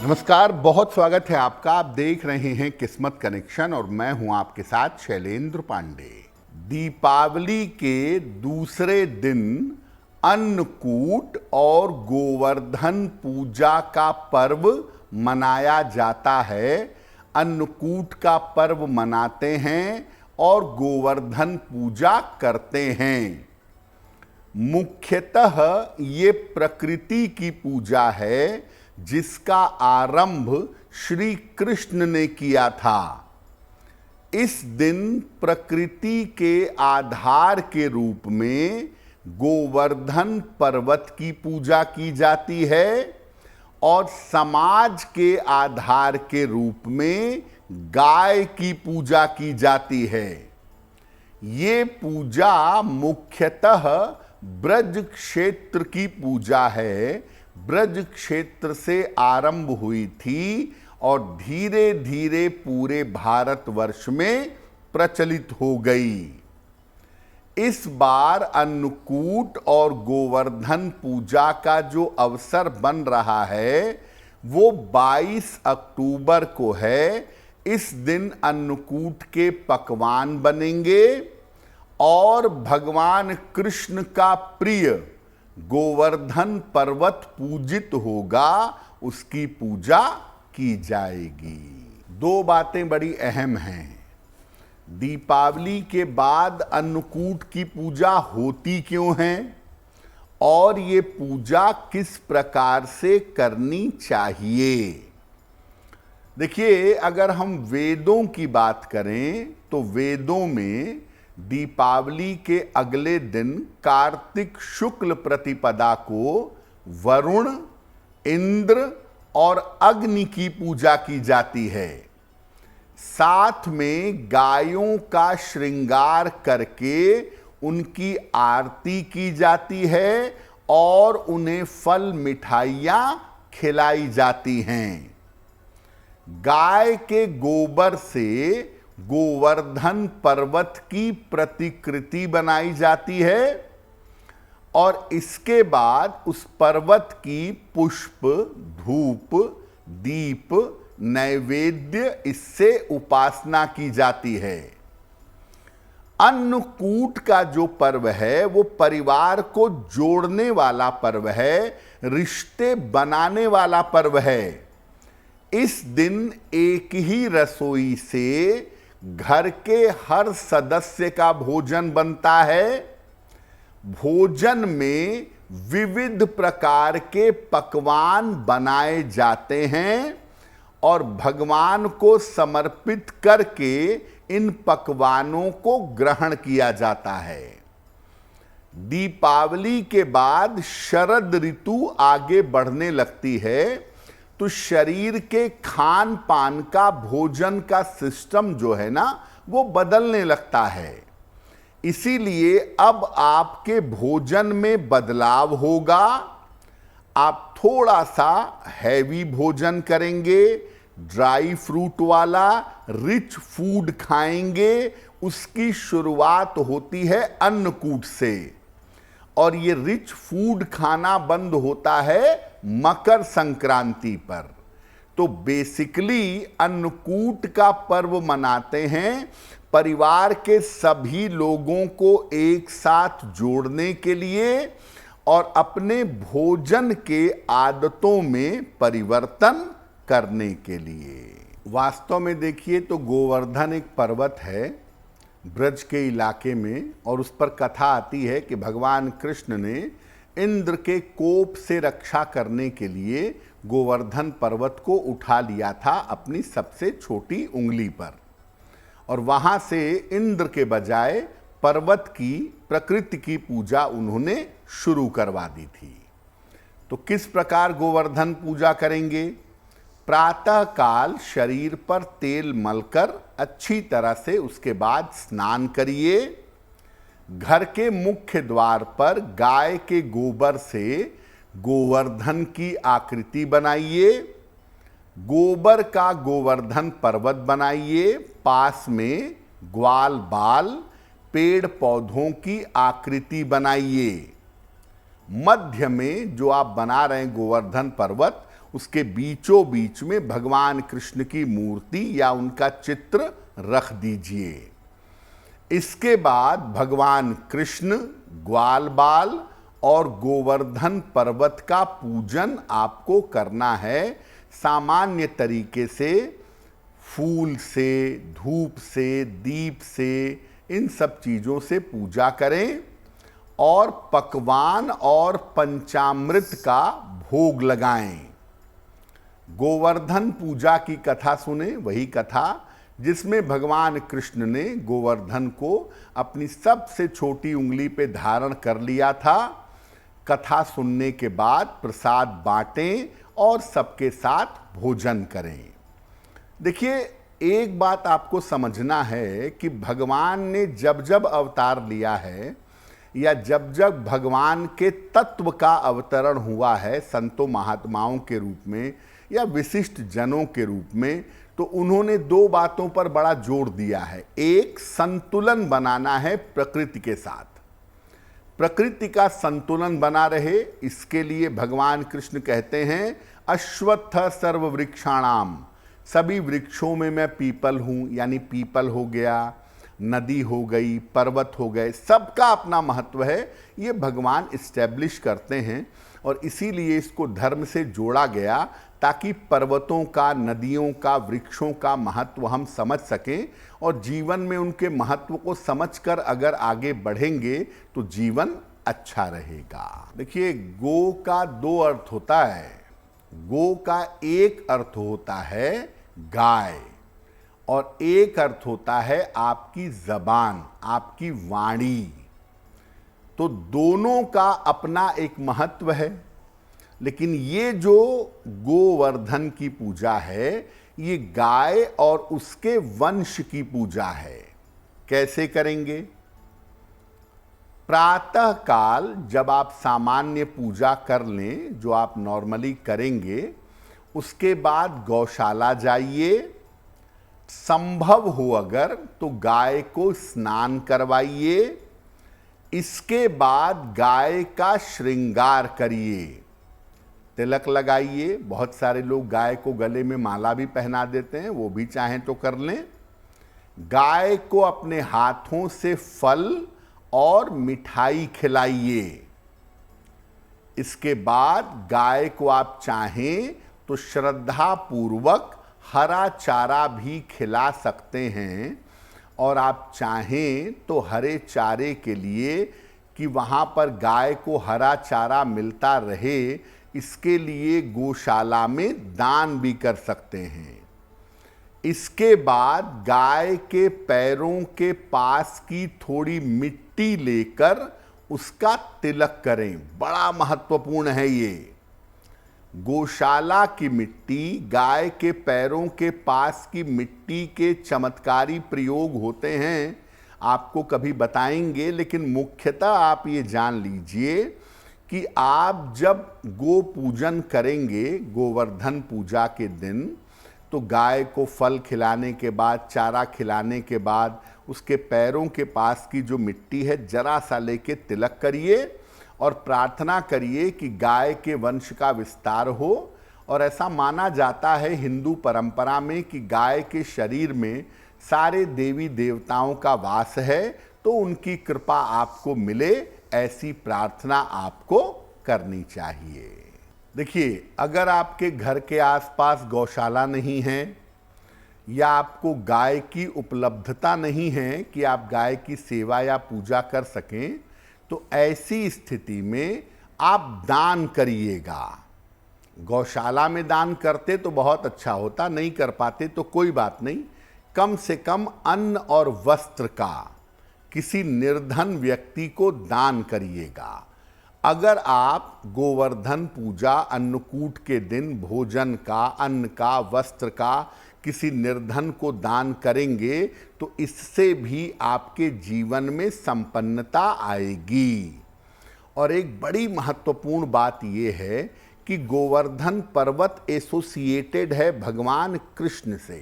नमस्कार, बहुत स्वागत है आपका। आप देख रहे हैं किस्मत कनेक्शन और मैं हूं आपके साथ शैलेंद्र पांडे। दीपावली के दूसरे दिन अन्नकूट और गोवर्धन पूजा का पर्व मनाया जाता है। अन्नकूट का पर्व मनाते हैं और गोवर्धन पूजा करते हैं। मुख्यतः ये प्रकृति की पूजा है जिसका आरंभ श्री कृष्ण ने किया था। इस दिन प्रकृति के आधार के रूप में गोवर्धन पर्वत की पूजा की जाती है और समाज के आधार के रूप में गाय की पूजा की जाती है। ये पूजा मुख्यतः ब्रज क्षेत्र की पूजा है। ब्रज क्षेत्र से आरंभ हुई थी और धीरे धीरे पूरे भारतवर्ष में प्रचलित हो गई। इस बार अन्नकूट और गोवर्धन पूजा का जो अवसर बन रहा है वो 22 अक्टूबर को है। इस दिन अन्नकूट के पकवान बनेंगे और भगवान कृष्ण का प्रिय गोवर्धन पर्वत पूजित होगा, उसकी पूजा की जाएगी। दो बातें बड़ी अहम हैं। दीपावली के बाद अन्नकूट की पूजा होती क्यों है और ये पूजा किस प्रकार से करनी चाहिए। देखिए, अगर हम वेदों की बात करें तो वेदों में दीपावली के अगले दिन कार्तिक शुक्ल प्रतिपदा को वरुण, इंद्र और अग्नि की पूजा की जाती है। साथ में गायों का श्रृंगार करके उनकी आरती की जाती है और उन्हें फल मिठाइयाँ खिलाई जाती हैं। गाय के गोबर से गोवर्धन पर्वत की प्रतिकृति बनाई जाती है और इसके बाद उस पर्वत की पुष्प, धूप, दीप, नैवेद्य इससे उपासना की जाती है। अन्नकूट का जो पर्व है वो परिवार को जोड़ने वाला पर्व है, रिश्ते बनाने वाला पर्व है। इस दिन एक ही रसोई से घर के हर सदस्य का भोजन बनता है। भोजन में विविध प्रकार के पकवान बनाए जाते हैं और भगवान को समर्पित करके इन पकवानों को ग्रहण किया जाता है। दीपावली के बाद शरद ऋतु आगे बढ़ने लगती है तो शरीर के खान पान का, भोजन का सिस्टम जो है ना वो बदलने लगता है। इसीलिए अब आपके भोजन में बदलाव होगा। आप थोड़ा सा हैवी भोजन करेंगे, ड्राई फ्रूट वाला रिच फूड खाएंगे। उसकी शुरुआत होती है अन्नकूट से और ये रिच फूड खाना बंद होता है मकर संक्रांति पर। तो बेसिकली अन्नकूट का पर्व मनाते हैं परिवार के सभी लोगों को एक साथ जोड़ने के लिए और अपने भोजन के आदतों में परिवर्तन करने के लिए। वास्तव में देखिए तो गोवर्धन एक पर्वत है ब्रज के इलाके में और उस पर कथा आती है कि भगवान कृष्ण ने इंद्र के कोप से रक्षा करने के लिए गोवर्धन पर्वत को उठा लिया था अपनी सबसे छोटी उंगली पर और वहां से इंद्र के बजाय पर्वत की, प्रकृति की पूजा उन्होंने शुरू करवा दी थी। तो किस प्रकार गोवर्धन पूजा करेंगे? प्रातः काल शरीर पर तेल मलकर अच्छी तरह से उसके बाद स्नान करिए। घर के मुख्य द्वार पर गाय के गोबर से गोवर्धन की आकृति बनाइए। गोबर का गोवर्धन पर्वत बनाइए। पास में ग्वाल बाल, पेड़ पौधों की आकृति बनाइए। मध्य में जो आप बना रहे हैं गोवर्धन पर्वत, उसके बीचों बीच में भगवान कृष्ण की मूर्ति या उनका चित्र रख दीजिए। इसके बाद भगवान कृष्ण, ग्वाल बाल और गोवर्धन पर्वत का पूजन आपको करना है। सामान्य तरीके से फूल से, धूप से, दीप से, इन सब चीज़ों से पूजा करें और पकवान और पंचामृत का भोग लगाएं। गोवर्धन पूजा की कथा सुने, वही कथा जिसमें भगवान कृष्ण ने गोवर्धन को अपनी सबसे छोटी उंगली पे धारण कर लिया था। कथा सुनने के बाद प्रसाद बांटें और सबके साथ भोजन करें। देखिए, एक बात आपको समझना है कि भगवान ने जब जब अवतार लिया है या जब जब भगवान के तत्व का अवतरण हुआ है संतों महात्माओं के रूप में या विशिष्ट जनों के रूप में, तो उन्होंने दो बातों पर बड़ा जोर दिया है। एक, संतुलन बनाना है प्रकृति के साथ, प्रकृति का संतुलन बना रहे, इसके लिए भगवान कृष्ण कहते हैं अश्वत्थ सर्व वृक्षाणाम, सभी वृक्षों में मैं पीपल हूँ, यानी पीपल हो गया, नदी हो गई, पर्वत हो गए, सबका अपना महत्व है, ये भगवान इस्टेब्लिश करते हैं। और इसीलिए इसको धर्म से जोड़ा गया ताकि पर्वतों का, नदियों का, वृक्षों का महत्व हम समझ सकें और जीवन में उनके महत्व को समझकर अगर आगे बढ़ेंगे तो जीवन अच्छा रहेगा। देखिए, गो का दो अर्थ होता है। गो का एक अर्थ होता है गाय और एक अर्थ होता है आपकी जबान, आपकी वाणी। तो दोनों का अपना एक महत्व है, लेकिन ये जो गोवर्धन की पूजा है ये गाय और उसके वंश की पूजा है। कैसे करेंगे? प्रातः काल जब आप सामान्य पूजा कर लें, जो आप नॉर्मली करेंगे, उसके बाद गौशाला जाइए। संभव हो अगर तो गाय को स्नान करवाइए। इसके बाद गाय का श्रृंगार करिए, तिलक लगाइए। बहुत सारे लोग गाय को गले में माला भी पहना देते हैं, वो भी चाहें तो कर लें। गाय को अपने हाथों से फल और मिठाई खिलाइए। इसके बाद गाय को आप चाहें तो श्रद्धा पूर्वक हरा चारा भी खिला सकते हैं और आप चाहें तो हरे चारे के लिए कि वहाँ पर गाय को हरा चारा मिलता रहे, इसके लिए गौशाला में दान भी कर सकते हैं। इसके बाद गाय के पैरों के पास की थोड़ी मिट्टी लेकर उसका तिलक करें। बड़ा महत्वपूर्ण है ये। गौशाला की मिट्टी, गाय के पैरों के पास की मिट्टी के चमत्कारी प्रयोग होते हैं, आपको कभी बताएंगे, लेकिन मुख्यतः आप ये जान लीजिए कि आप जब गो पूजन करेंगे गोवर्धन पूजा के दिन, तो गाय को फल खिलाने के बाद, चारा खिलाने के बाद उसके पैरों के पास की जो मिट्टी है जरा सा लेके तिलक करिए और प्रार्थना करिए कि गाय के वंश का विस्तार हो। और ऐसा माना जाता है हिंदू परंपरा में कि गाय के शरीर में सारे देवी देवताओं का वास है, तो उनकी कृपा आपको मिले, ऐसी प्रार्थना आपको करनी चाहिए। देखिए, अगर आपके घर के आसपास गौशाला नहीं है या आपको गाय की उपलब्धता नहीं है कि आप गाय की सेवा या पूजा कर सकें, तो ऐसी स्थिति में आप दान करिएगा। गौशाला में दान करते तो बहुत अच्छा होता, नहीं कर पाते तो कोई बात नहीं, कम से कम अन्न और वस्त्र का किसी निर्धन व्यक्ति को दान करिएगा। अगर आप गोवर्धन पूजा अन्नकूट के दिन भोजन का, अन्न का, वस्त्र का किसी निर्धन को दान करेंगे तो इससे भी आपके जीवन में संपन्नता आएगी। और एक बड़ी महत्वपूर्ण बात यह है कि गोवर्धन पर्वत एसोसिएटेड है भगवान कृष्ण से,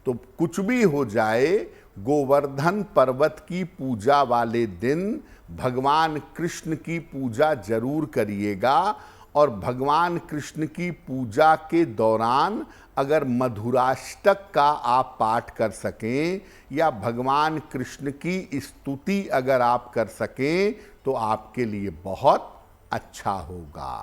तो कुछ भी हो जाए, गोवर्धन पर्वत की पूजा वाले दिन भगवान कृष्ण की पूजा जरूर करिएगा और भगवान कृष्ण की पूजा के दौरान अगर मधुराष्टक का आप पाठ कर सकें या भगवान कृष्ण की स्तुति अगर आप कर सकें तो आपके लिए बहुत अच्छा होगा।